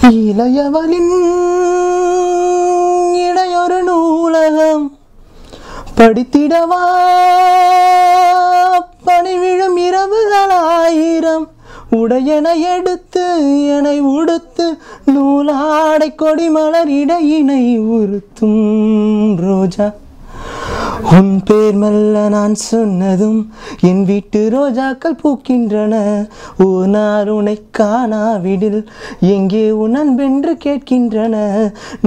இளையவளின் இடையொரு நூலகம் படித்திடவா பணிவிழும் இரவுகளாயிரம் உடையன எடுத்து என்னை உடுத்து நூலாடை கொடிமலர் இடையினை உறுத்தும் ரோஜா உன் பேர் மெல்ல நான் சொன்னதும் என் வீட்டு ரோஜாக்கள் பூக்கின்றன. ஒரு நாள் உன்னை காணாவிடில் எங்கே உன் அன்பென்று கேட்கின்றன.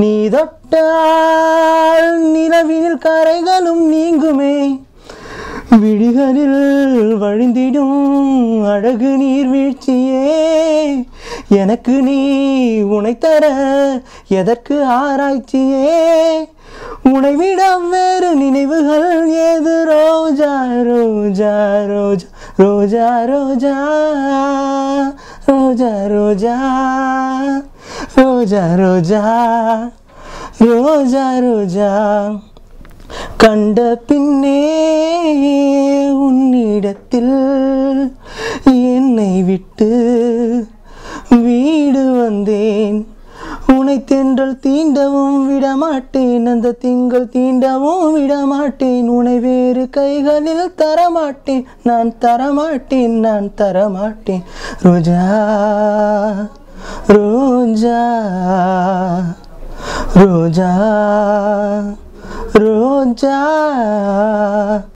நீ தொட்டால் நிலவினில் கரைகளும் நீங்குமே. விழிகளில் வழிந்திடும் அழகு நீர்வீழ்ச்சியே எனக்கு நீ உனை தர எதற்கு ஆராய்ச்சியே. உனைவிட வேறு நினைவுகள் ஏது ரோஜா ரோஜா ரோஜா ரோஜா ரோஜா ரோஜா ரோஜா ரோஜா ரோஜா ரோஜா ரோஜா. கண்ட பின்னே உன்னிடத்தில் என்னை விட்டு வீடு வந்தேன். உனை தென்றல் தீண்டவும் விடமாட்டேன், அந்த திங்கள் தீண்டவும் விடமாட்டேன். உனை வேறு கைகளில் தரமாட்டேன், நான் தரமாட்டேன், நான் தரமாட்டேன். ரோஜா ரோஜா ரோஜா ரோஜா.